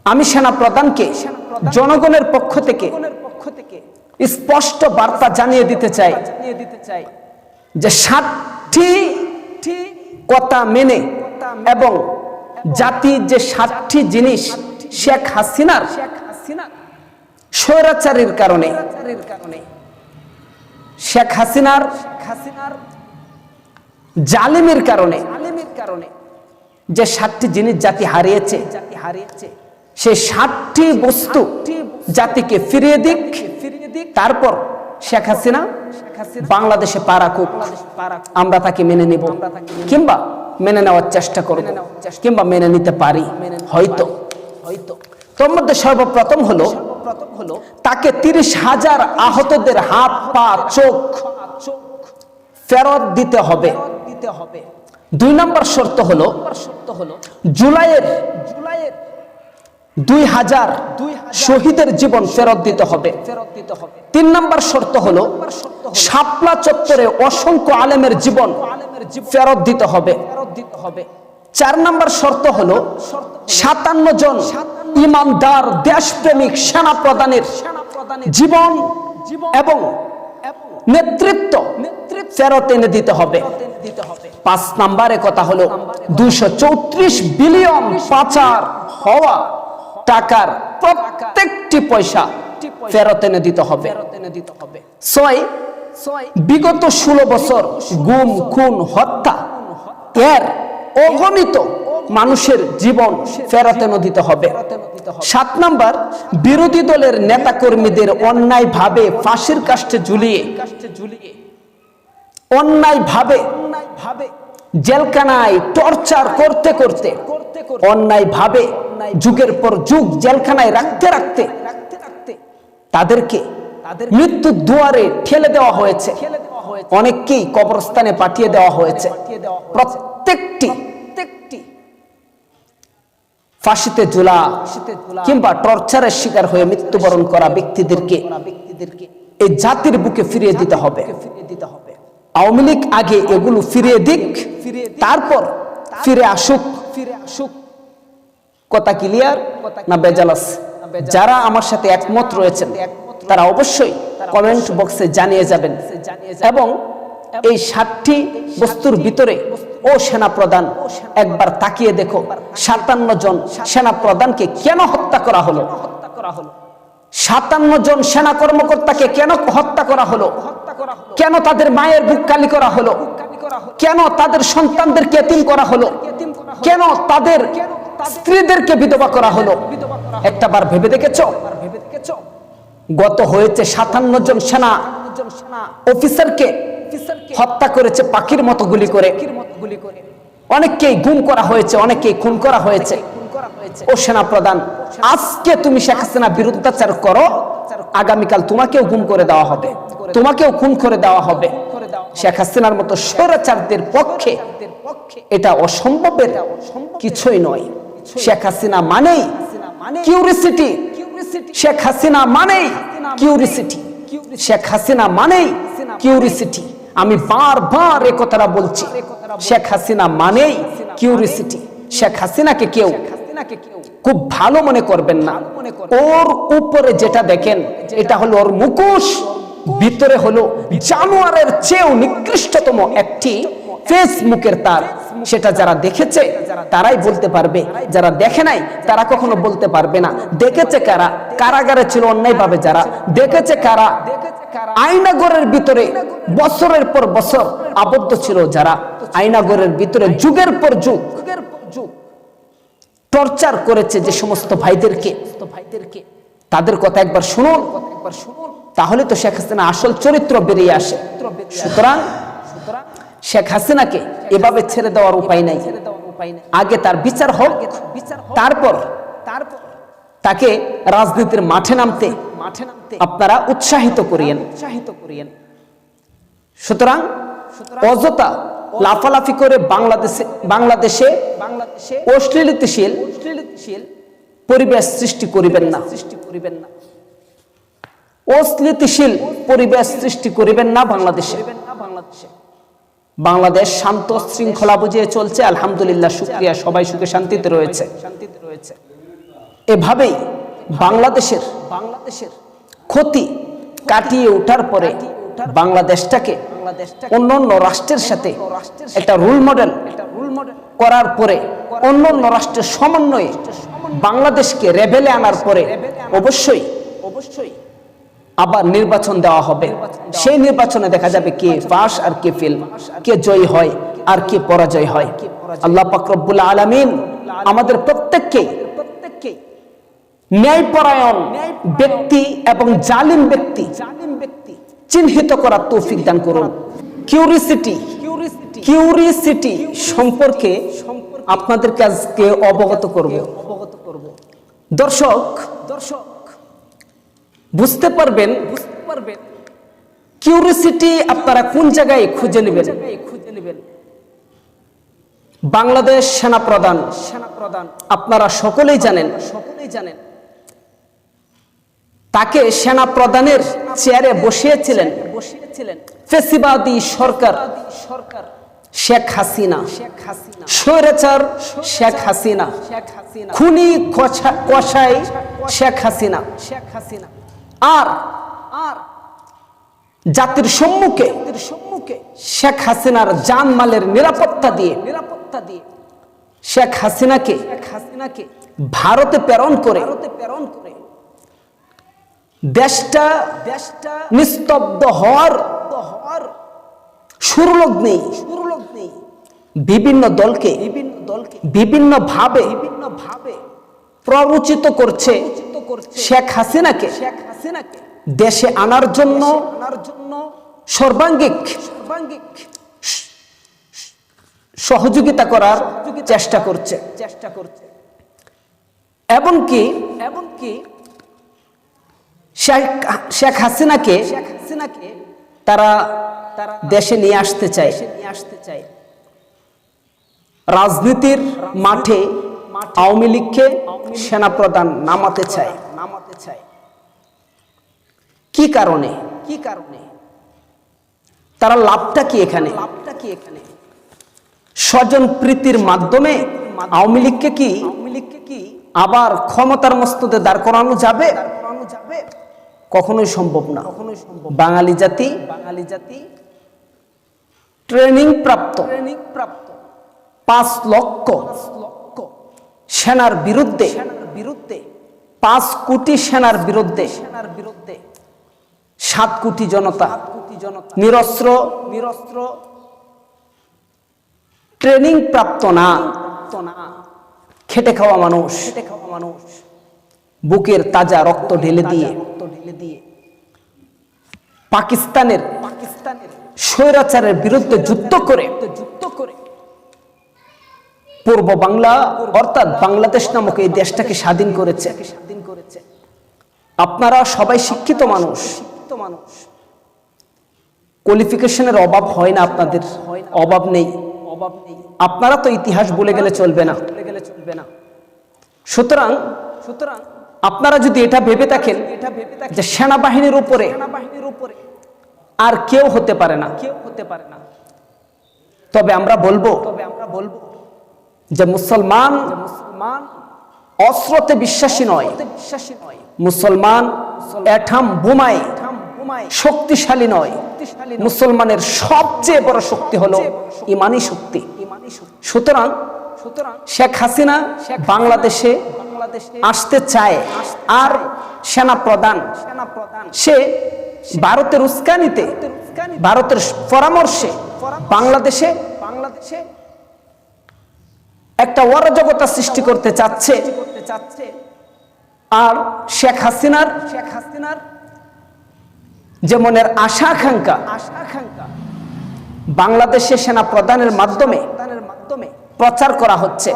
আমি সেনা প্রধানকে জনগণের পক্ষ থেকে স্পষ্ট বার্তা জানিয়ে দিতে চাই যে 7টি কথা মেনে এবং জাতির যে 7টি জিনিস শেখ হাসিনার স্বৈরাচারীর কারণে, শেখ হাসিনার জালিমের কারণে যে 7টি জিনিস জাতি হারিয়েছে, সেই 7টি বস্তু জাতিকে ফিরিয়ে দিক। তারপর শেখ হাসিনা বাংলাদেশে পা রাখুক, আমরা তাকে মেনে নিব কিংবা মেনে নেওয়ার চেষ্টা করব কিংবা মেনে নিতে পারি হয়তো। তোর মধ্যে সর্বপ্রথম হলো তাকে 30,000 আহতদের হাত পা চোখ ফেরত দিতে হবে। 2 নম্বর শর্ত হলো জুলাইয়ের 2000 শহীদের জীবন ফেরত দিতে হবে। 3 নম্বর শর্ত হলো শাপলা চত্বরে অসংখ্য আলেমের জীবন ফেরত দিতে হবে। 4 নম্বর শর্ত হলো 57 জন ইমানদার দেশপ্রেমিক সেনা প্রধানের জীবন এবং নেতৃত্ব ফেরত এনে দিতে হবে। 5 নম্বরে কথা হলো 234 বিলিয়ন পাচার হওয়া টাকার প্রত্যেকটি পয়সা ফেরত এনে দিতে হবে। 6 বিগত 16 বছর গুম খুন হত্যা এর অগণিত মানুষের জীবন ফেরত এনে দিতে হবে। 7 নাম্বার বিরোধী দলের নেতা কর্মীদের অন্যায়ভাবে ফাঁসির কাষ্ঠে ঝুলিয়ে অন্যায়ভাবে জেলখানায় টর্চার করতে করতে অন্যায়ভাবে যুগের পর যুগ জেলখানায় রাখতে রাখতে তাদেরকে মৃত্যুর দুয়ারে ঠেলে দেওয়া হয়েছে, অনেককেই কবরস্থানে পাঠিয়ে দেওয়া হয়েছে। প্রত্যেকটি ফাঁসিতে ঝুলা কিংবা টর্চারের শিকার হয়ে মৃত্যুবরণ করা ব্যক্তিদেরকে এই জাতির বুকে ফিরিয়ে দিতে হবে। আওয়ামী লীগ আগে এগুলো ফিরিয়ে দিক, তারপর ফিরে আসুক। কথা ক্লিয়ার না বেজাল আছে? যারা আমার সাথে একমত রয়েছেন তারা অবশ্যই কমেন্ট বক্সে জানিয়ে যাবেন। এবং এই 7টি বস্তুর ভিতরে ও সেনা প্রধান একবার তাকিয়ে দেখো 57 জন সেনা প্রধানকে কেন হত্যা করা হলো, 57 জন সেনা কর্মকর্তাকে কেন হত্যা করা হলো, কেন তাদের মায়ের বুক খালি করা হলো, কেন তাদের সন্তানদেরকে এতিম করা হলো, কেন তাদের স্ত্রীদেরকে বিধবা করা হলো। একটাবার ভেবে দেখেছো? গত হয়েছে 57 জন সেনা অফিসারকে হত্যা করেছে পাখির মতো গুলি করে, অনেককেই গুম করা হয়েছে, অনেককেই খুন করা হয়েছে। ও সেনা প্রধান, আজকে তুমি শেখ হাসিনা বিরুদ্ধাচার করো, আগামীকাল তোমাকেও গুম করে দেওয়া হবে, তোমাকেও খুন করে দেওয়া হবে। শেখ হাসিনার মতো স্বৈরাচারদের পক্ষে এটা অসম্ভবের কিছুই নয়। শেখ হাসিনা মানেই কিউরিসিটি, শেখ হাসিনা মানেই কিউরিসিটি, শেখ হাসিনা মানেই কিউরিসিটি। আমি বারবার এই কথাটা বলছি, শেখ হাসিনা মানেই কিউরিসিটি। শেখ হাসিনাকে কেউ খুব ভালো মনে করবেন না। ওর উপরে যেটা দেখেন এটা হলো ওর মুখোশ, ভিতরে হলো জানোয়ারের চেয়েও নিকৃষ্টতম একটি ফেসবুকের তার। সেটা যারা দেখেছে তারাই বলতে পারবে, যারা দেখে নাই তারা কখনো বলতে পারবে না। দেখেছে কারা? কারাগারে ছিল অন্যায়ভাবে যারা, দেখেছে কারা? আয়নাগরের ভিতরে বছরের পর বছর আবদ্ধ ছিল যারা, আয়নাগরের ভিতরে যুগের পর যুগ টর্চার করেছে যে সমস্ত ভাইদেরকে, তাদের কথা একবার শুনুন, তাহলে তো শেখ হাসিনা আসল চরিত্র বেরিয়ে আসে। সুতরাং শেখ হাসিনাকে এভাবে ছেড়ে দেওয়ার উপায় নাই। আগে তার বিচার হোক, তারপর তাকে রাজনীতির মাঠে নামতে আপনারা উৎসাহিত করিয়েন। সুতরাং অযথা লাফালাফি করে বাংলাদেশে অশ্লীলতাশীল পরিবেশ সৃষ্টি করিবেন না, অশ্লীলতাশীল পরিবেশ সৃষ্টি করিবেন না বাংলাদেশে। বাংলাদেশ শান্ত শৃঙ্খলা বুঝিয়ে চলছে, আলহামদুলিল্লাহ, শুকরিয়া, সবাই সুখে শান্তিতে রয়েছে। এভাবেই বাংলাদেশের ক্ষতি কাটিয়ে ওঠার পরে বাংলাদেশটাকে অন্যান্য রাষ্ট্রের সাথে একটা রোল মডেল করার পরে অন্যান্য রাষ্ট্রের সমন্বয়ে বাংলাদেশকে রেবেলে আনার পরে অবশ্যই আবার নির্বাচন দেওয়া হবে। সেই নির্বাচনে দেখা যাবে কে পাস আর কে ফেল, কে জয়ী হয় আর কে পরাজয় হয়। আল্লাহ পাক রব্বুল আলামিন আমাদের প্রত্যেককে ন্যায়পরায়ণ ব্যক্তি এবং জালিম ব্যক্তি চিহ্নিত করার তৌফিক দান করুন। কিউরিসিটি সম্পর্কে আপনাদেরকে আজকে অবগত করব। দর্শক বুঝতে পারবেন কিউরিসিটি আপনারা কোন জায়গায় খুঁজে নেবেন। বাংলাদেশ সেনাপ্রধান আপনারা সকলেই জানেন তাকে সেনাপ্রধানের চেয়ারে বসিয়েছিলেন ফ্যাসিবাদী সরকার শেখ হাসিনা, স্বৈরাচার শেখ হাসিনা, খুনি কসাই শেখ হাসিনা। আর জাতির সম্মুখে শেখ হাসিনার জানমালের নিরাপত্তা দিয়ে শেখ হাসিনাকে ভারতে প্রেরণ করে দেশটা নিস্তব্ধ হওয়ার সুরলোক নেই। বিভিন্ন দলকে বিভিন্ন ভাবে প্ররোচিত করছে শেখ হাসিনাকে দেশে আনার জন্য সর্বাঙ্গিক সহযোগিতা করার চেষ্টা করছে। এমনকি শেখ হাসিনাকে তারা দেশে নিয়ে আসতে চায়। রাজনীতির মাঠে আওয়ামী লীগকে সেনাপ্রধান নামাতে চায়। কি কারণে তারা লাভটা কি এখানে? স্বজন প্রীতির মাধ্যমে আওয়ামী লীগকে কি আবার ক্ষমতার মস্তদে দাঁড় করানো যাবে? কখনোই সম্ভব না। বাঙালি জাতি ট্রেনিং প্রাপ্ত 5 লক্ষ সেনার বিরুদ্ধে 5 কোটি সেনার বিরুদ্ধে 7 কোটি জনতা নিরস্ত্র ট্রেনিং প্রাপ্ত না, খেটে খাওয়া মানুষ বুকের তাজা রক্ত ঢেলে দিয়ে পাকিস্তানের স্বৈরাচারের বিরুদ্ধে যুদ্ধ করে পূর্ব বাংলা অর্থাৎ বাংলাদেশ নামক এই দেশটাকে স্বাধীন করেছে। আপনারা সবাই শিক্ষিত মানুষ, কোয়ালিফিকেশনের অভাব হয় না, আপনাদের অভাব নেই। আপনারা তো ইতিহাস বলে গেলে চলবে না। সুতরাং আপনারা যদি এটা ভেবে থাকেন যে সেনাবাহিনীর উপরে আর কেউ হতে পারে না, তবে আমরা বলবো যে মুসলমান অস্ত্রতে বিশ্বাসী নয়, মুসলমান এঠাম বোমায় শক্তিশালী নয়। মুসলমানের সবচেয়ে বড় শক্তি হলো ইমানি শক্তি। সুতরাং শেখ হাসিনা বাংলাদেশে আসতে চায়, আর সেনাপ্রধান সে ভারতের উস্কানিতে ভারতের পরামর্শে বাংলাদেশে একটা অরাজকতা সৃষ্টি করতে চাচ্ছে। আর শেখ হাসিনার যে মনের আশা আকাঙ্ক্ষা বাংলাদেশে সেনা প্রদানের মাধ্যমে প্রচার করা হচ্ছে।